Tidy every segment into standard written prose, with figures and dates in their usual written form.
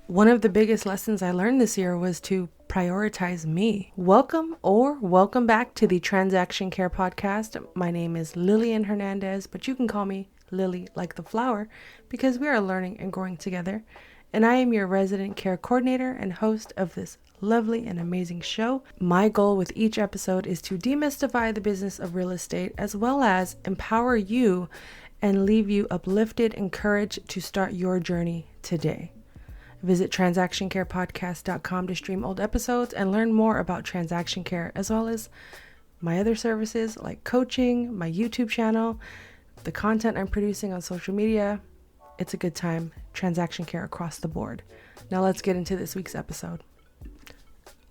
One of the biggest lessons I learned this year was to prioritize me. Welcome back to the Transaction Care Podcast. My name is Lillian Hernandez, but you can call me Lily like the flower because we are learning and growing together. And I am your resident care coordinator and host of this lovely and amazing show. My goal with each episode is to demystify the business of real estate as well as empower you and leave you uplifted and encouraged to start your journey today. Visit transactioncarepodcast.com to stream old episodes and learn more about transaction care, as well as my other services like coaching, my YouTube channel, the content I'm producing on social media. It's a good time. Transaction care across the board. Now let's get into this week's episode.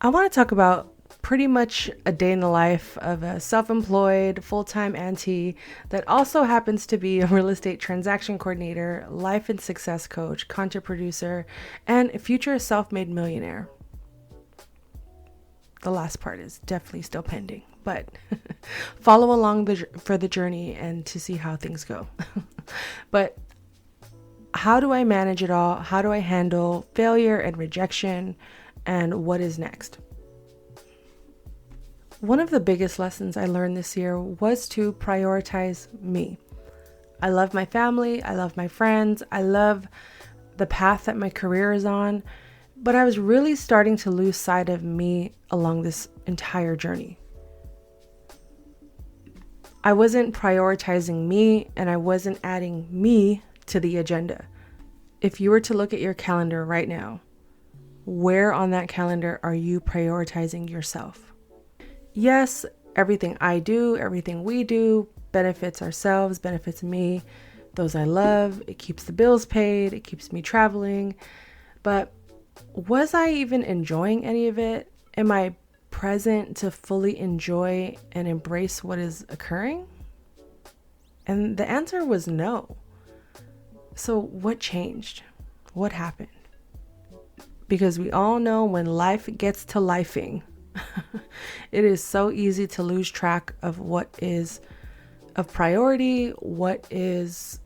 I want to talk about pretty much a day in the life of a self-employed full-time auntie that also happens to be a real estate transaction coordinator, life and success coach, content producer, and a future self-made millionaire. The last part is definitely still pending, but follow along for the journey and to see how things go. But how do I manage it all? How do I handle failure and rejection? And what is next? One of the biggest lessons I learned this year was to prioritize me. I love my family. I love my friends. I love the path that my career is on. But I was really starting to lose sight of me along this entire journey. I wasn't prioritizing me and I wasn't adding me to the agenda. If you were to look at your calendar right now, where on that calendar are you prioritizing yourself? Yes, everything I do, everything we do benefits ourselves, benefits me, those I love. It keeps the bills paid. It keeps me traveling. But was I even enjoying any of it? Am I present to fully enjoy and embrace what is occurring? And the answer was no. So what changed? What happened? Because we all know when life gets to lifing, it is so easy to lose track of what is of priority, what is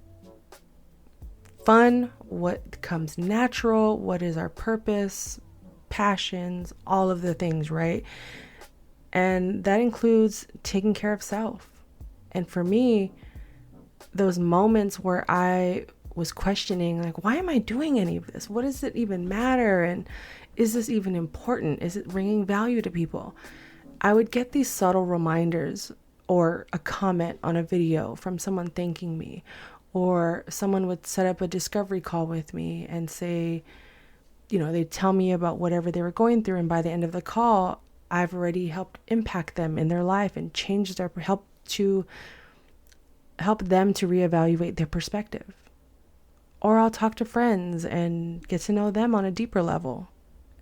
fun, what comes natural, what is our purpose, passions, all of the things, right? And that includes taking care of self. And for me, those moments where I was questioning, like, why am I doing any of this? What does it even matter? And is this even important? Is it bringing value to people? I would get these subtle reminders or a comment on a video from someone thanking me, or someone would set up a discovery call with me and say, they'd tell me about whatever they were going through. And by the end of the call, I've already helped impact them in their life and help them to reevaluate their perspective. Or I'll talk to friends and get to know them on a deeper level.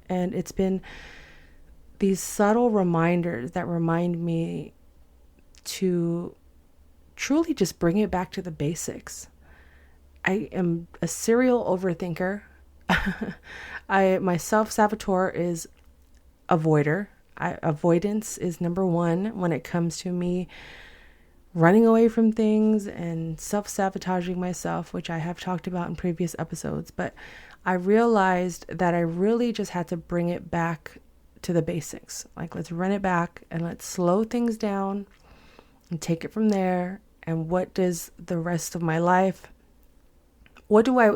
And it's been these subtle reminders that remind me to truly just bring it back to the basics. I am a serial overthinker. My self-saboteur is avoider. Avoidance is number one when it comes to me running away from things and self-sabotaging myself, which I have talked about in previous episodes. But I realized that I really just had to bring it back to the basics. Like, let's run it back and let's slow things down and take it from there. And what does the rest of my life, what do I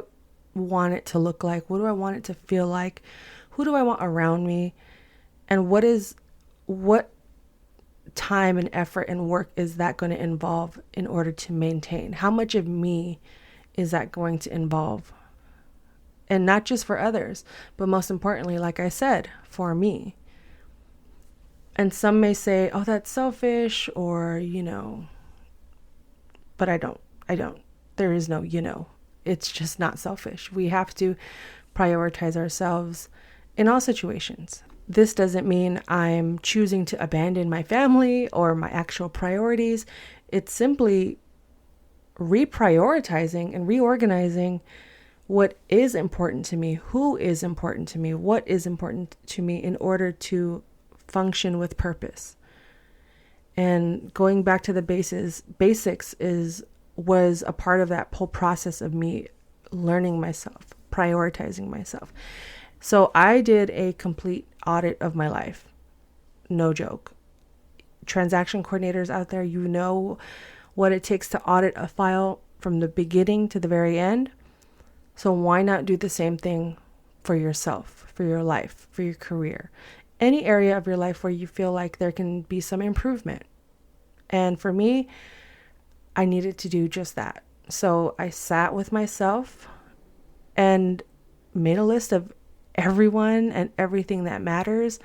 want it to look like? What do I want it to feel like? Who do I want around me? And what time and effort and work is that going to involve in order to maintain? How much of me is that going to involve? And not just for others, but most importantly, like I said, for me. And some may say, oh, that's selfish, or, but I don't. There is no, it's just not selfish. We have to prioritize ourselves in all situations. This doesn't mean I'm choosing to abandon my family or my actual priorities. It's simply reprioritizing and reorganizing what is important to me, who is important to me, what is important to me in order to function with purpose. And going back to the basics was a part of that whole process of me learning myself, prioritizing myself. So I did a complete audit of my life. No joke. Transaction coordinators out there, you know what it takes to audit a file from the beginning to the very end. So why not do the same thing for yourself, for your life, for your career, any area of your life where you feel like there can be some improvement. And for me, I needed to do just that. So I sat with myself and made a list of everyone and everything that matters,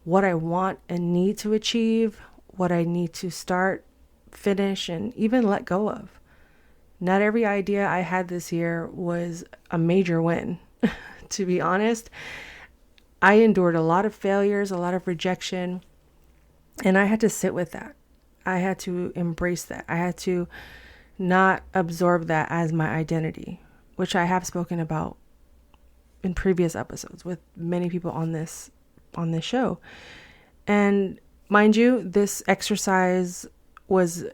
what I want and need to achieve, what I need to start, finish, and even let go of. Not every idea I had this year was a major win. To be honest, I endured a lot of failures, a lot of rejection, and I had to sit with that. I had to embrace that. I had to not absorb that as my identity, which I have spoken about in previous episodes with many people on this show. And mind you, this exercise was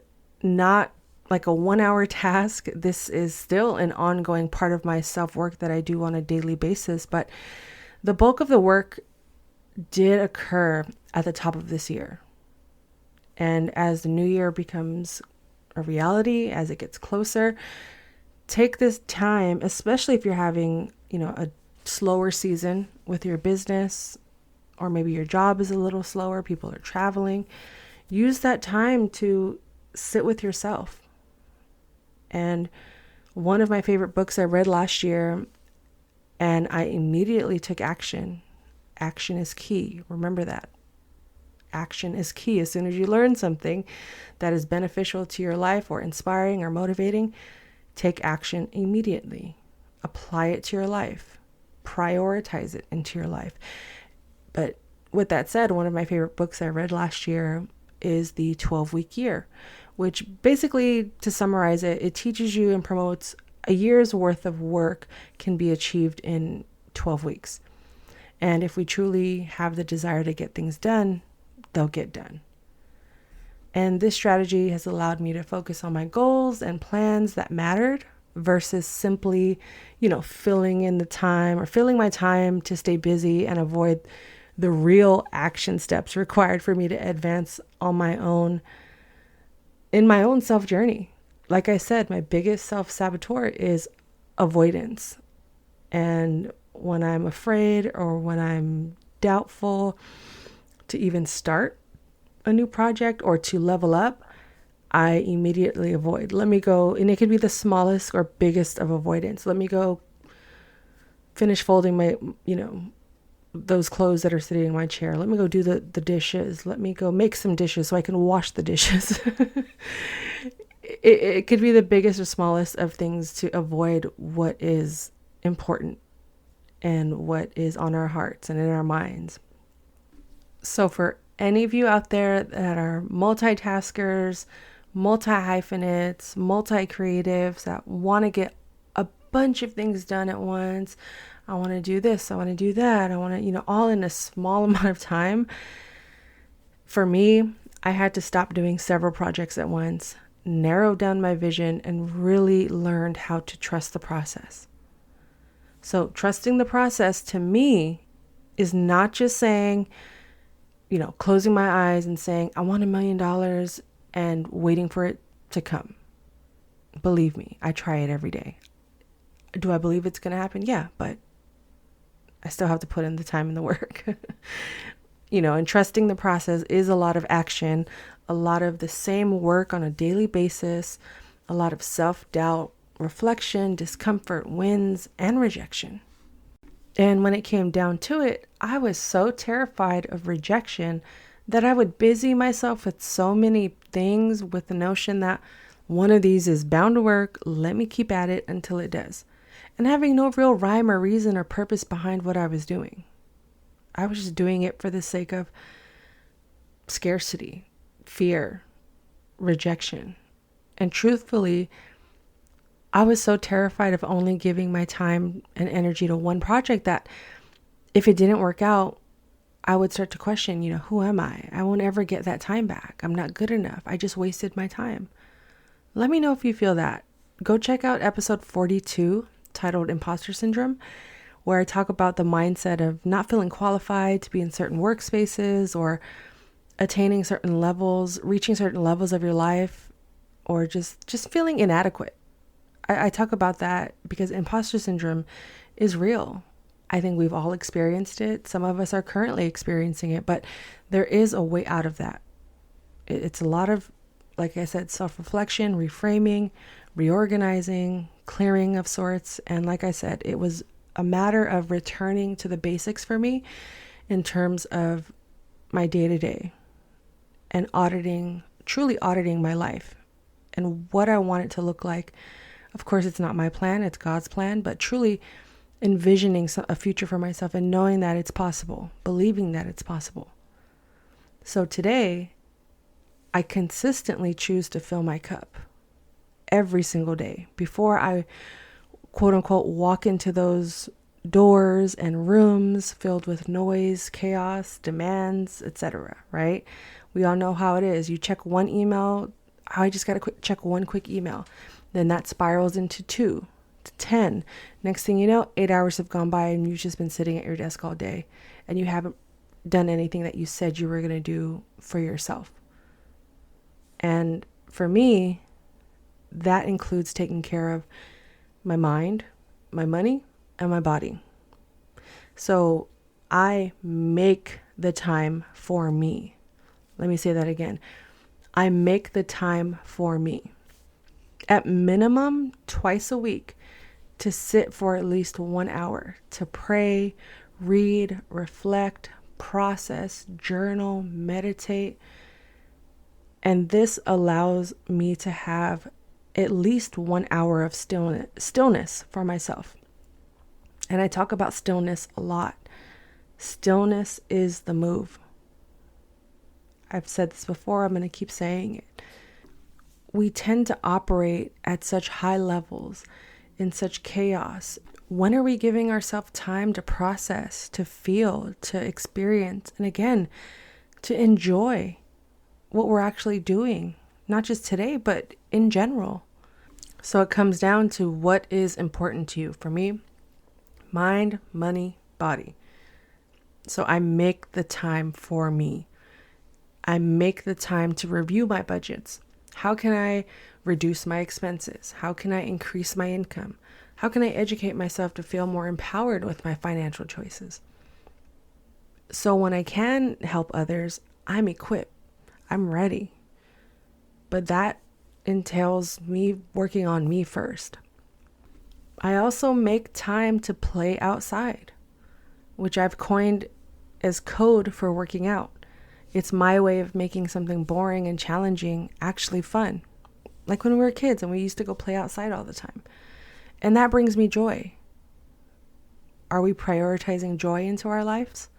not like a 1-hour task. This is still an ongoing part of my self-work that I do on a daily basis. But the bulk of the work did occur at the top of this year. And as the new year becomes a reality, as it gets closer, take this time, especially if you're having, a slower season with your business, or maybe your job is a little slower, people are traveling. Use that time to sit with yourself. And one of my favorite books I read last year, and I immediately took action. Action is key. Remember that. Action is key. As soon as you learn something that is beneficial to your life or inspiring or motivating, take action immediately. Apply it to your life. Prioritize it into your life. But with that said, one of my favorite books I read last year is The 12-Week Year, which basically, to summarize it, it teaches you and promotes a year's worth of work can be achieved in 12 weeks. And if we truly have the desire to get things done, they'll get done. And this strategy has allowed me to focus on my goals and plans that mattered versus simply, filling in the time or filling my time to stay busy and avoid the real action steps required for me to advance on my own, in my own self journey. Like I said, my biggest self-saboteur is avoidance. And when I'm afraid or when I'm doubtful to even start a new project or to level up, I immediately avoid. Let me go, and it could be the smallest or biggest of avoidance. Let me go finish folding my, those clothes that are sitting in my chair. Let me go do the dishes. Let me go make some dishes so I can wash the dishes. It could be the biggest or smallest of things to avoid what is important and what is on our hearts and in our minds. So for any of you out there that are multitaskers, multi-hyphenates, multi-creatives that want to get a bunch of things done at once, I want to do this, I want to do that, I want to, all in a small amount of time. For me, I had to stop doing several projects at once, narrow down my vision, and really learned how to trust the process. So trusting the process to me is not just saying, closing my eyes and saying, I want $1 million and waiting for it to come. Believe me, I try it every day. Do I believe it's going to happen? Yeah, but I still have to put in the time and the work. And trusting the process is a lot of action, a lot of the same work on a daily basis, a lot of self-doubt, reflection, discomfort, wins, and rejection. And when it came down to it, I was so terrified of rejection that I would busy myself with so many things with the notion that one of these is bound to work. Let me keep at it until it does. And having no real rhyme or reason or purpose behind what I was doing. I was just doing it for the sake of scarcity, fear, rejection. And truthfully, I was so terrified of only giving my time and energy to one project that if it didn't work out, I would start to question, who am I? I won't ever get that time back. I'm not good enough. I just wasted my time. Let me know if you feel that. Go check out episode 42, titled Imposter Syndrome, where I talk about the mindset of not feeling qualified to be in certain workspaces or attaining certain levels, reaching certain levels of your life, or just feeling inadequate. I talk about that because imposter syndrome is real. I think we've all experienced it. Some of us are currently experiencing it, but there is a way out of that. It's a lot of, like I said, self-reflection, reframing, reorganizing, clearing of sorts. And like I said, it was a matter of returning to the basics for me in terms of my day-to-day and truly auditing my life and what I want it to look like. Of course, it's not my plan, it's God's plan, but truly envisioning a future for myself and knowing that it's possible, believing that it's possible. So today, I consistently choose to fill my cup every single day before I, quote unquote, walk into those doors and rooms filled with noise, chaos, demands, etc. Right? We all know how it is. You check one email. I just got to check one quick email. Then that spirals into 2 to 10. Next thing you know, 8 hours have gone by and you've just been sitting at your desk all day and you haven't done anything that you said you were going to do for yourself. And for me, that includes taking care of my mind, my money, and my body. So I make the time for me. Let me say that again. I make the time for me. At minimum, twice a week, to sit for at least 1 hour, to pray, read, reflect, process, journal, meditate. And this allows me to have at least 1 hour of stillness for myself. And I talk about stillness a lot. Stillness is the move. I've said this before, I'm going to keep saying it. We tend to operate at such high levels, in such chaos. When are we giving ourselves time to process, to feel, to experience, and again, to enjoy what we're actually doing, not just today, but in general? So it comes down to what is important to you. For me, mind, money, body. So I make the time for me. I make the time to review my budgets. How can I reduce my expenses? How can I increase my income? How can I educate myself to feel more empowered with my financial choices? So when I can help others, I'm equipped. I'm ready. But that entails me working on me first. I also make time to play outside, which I've coined as code for working out. It's my way of making something boring and challenging actually fun. Like when we were kids and we used to go play outside all the time. And that brings me joy. Are we prioritizing joy into our lives?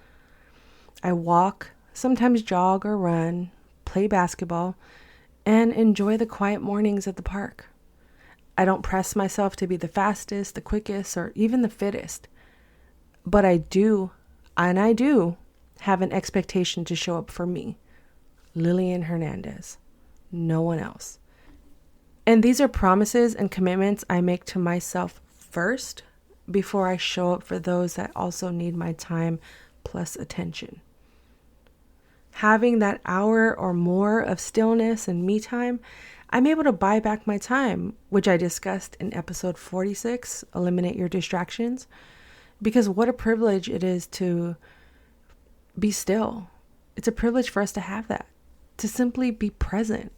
I walk, sometimes jog or run, play basketball, and enjoy the quiet mornings at the park. I don't press myself to be the fastest, the quickest, or even the fittest. But I do have an expectation to show up for me, Lillian Hernandez, no one else. And these are promises and commitments I make to myself first before I show up for those that also need my time plus attention. Having that hour or more of stillness and me time, I'm able to buy back my time, which I discussed in episode 46, Eliminate Your Distractions, because what a privilege it is to be still. It's a privilege for us to have that, to simply be present.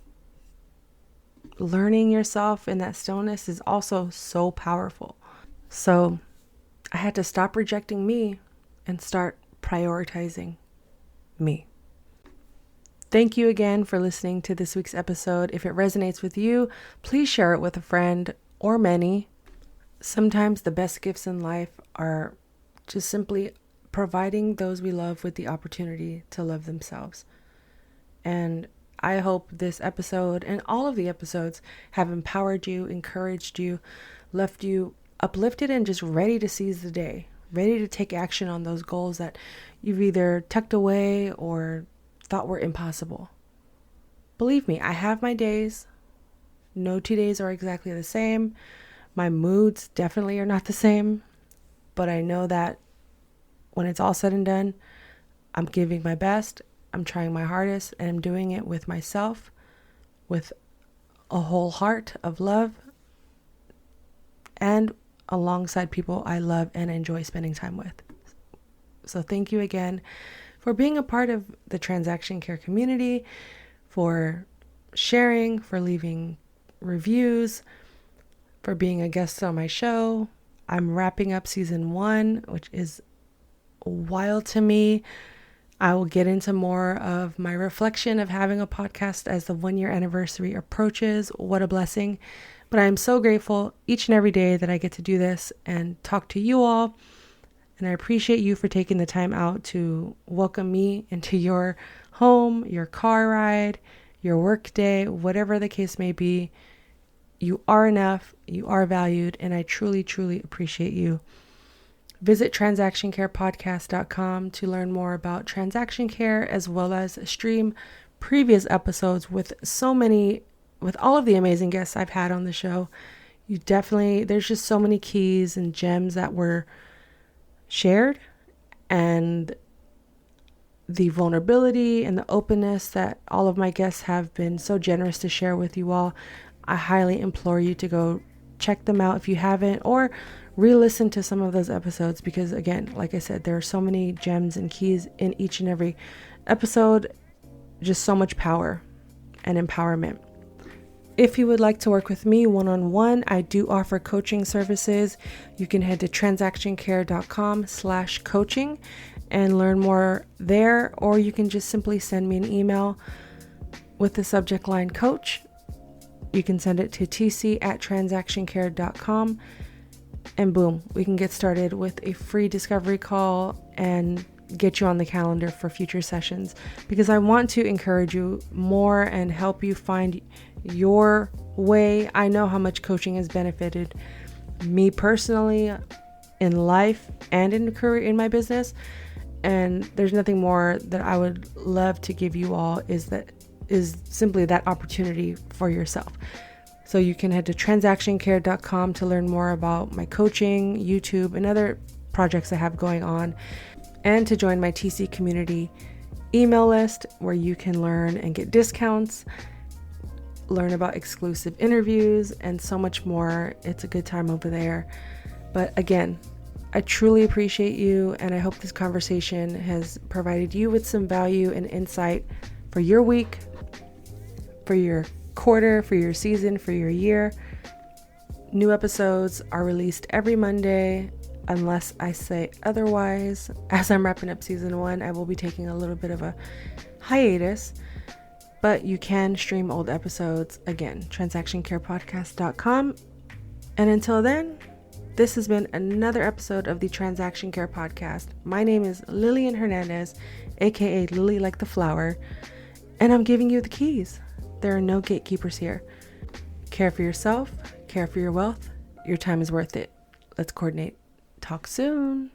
Learning yourself in that stillness is also so powerful. So I had to stop rejecting me and start prioritizing me. Thank you again for listening to this week's episode. If it resonates with you, please share it with a friend or many. Sometimes the best gifts in life are just simply providing those we love with the opportunity to love themselves. And I hope this episode and all of the episodes have empowered you, encouraged you, left you uplifted and just ready to seize the day, ready to take action on those goals that you've either tucked away or thought were impossible. Believe me, I have my days. No 2 days are exactly the same, My moods definitely are not the same, but I know that when it's all said and done, I'm giving my best, I'm trying my hardest, and I'm doing it with myself, with a whole heart of love, and alongside people I love and enjoy spending time with. So thank you again for being a part of the Transaction Care community, for sharing, for leaving reviews, for being a guest on my show. I'm wrapping up season 1, which is wild to me. I will get into more of my reflection of having a podcast as the 1-year anniversary approaches. What a blessing. But I am so grateful each and every day that I get to do this and talk to you all. And I appreciate you for taking the time out to welcome me into your home, your car ride, your work day, whatever the case may be. You are enough, you are valued, and I truly, truly appreciate you. Visit transactioncarepodcast.com to learn more about transaction care, as well as stream previous episodes with all of the amazing guests I've had on the show. There's just so many keys and gems that were shared, and the vulnerability and the openness that all of my guests have been so generous to share with you all. I highly implore you to go check them out if you haven't, or re-listen to some of those episodes, because again, like I said, there are so many gems and keys in each and every episode, just so much power and empowerment. If you would like to work with me one-on-one, I do offer coaching services. You can head to transactioncare.com/coaching and learn more there, or you can just simply send me an email with the subject line coach. You can send it to tc@transactioncare.com, and boom, we can get started with a free discovery call and get you on the calendar for future sessions, because I want to encourage you more and help you find your way. I know how much coaching has benefited me personally in life and in career in my business, and there's nothing more that I would love to give you all is simply that opportunity for yourself. So you can head to transactioncare.com to learn more about my coaching, YouTube, and other projects I have going on, and to join my TC community email list, where you can learn and get discounts, learn about exclusive interviews, and so much more. It's a good time over there. But again, I truly appreciate you, and I hope this conversation has provided you with some value and insight for your week, for your quarter, for your season, for your year. New episodes are released every Monday, unless I say otherwise. As I'm wrapping up season 1, I will be taking a little bit of a hiatus, but you can stream old episodes again, transactioncarepodcast.com. And until then, this has been another episode of the Transaction Care Podcast. My name is Lillian Hernandez, aka Lily like the flower, and I'm giving you the keys. There are no gatekeepers here. Care for yourself, care for your wealth. Your time is worth it. Let's coordinate. Talk soon.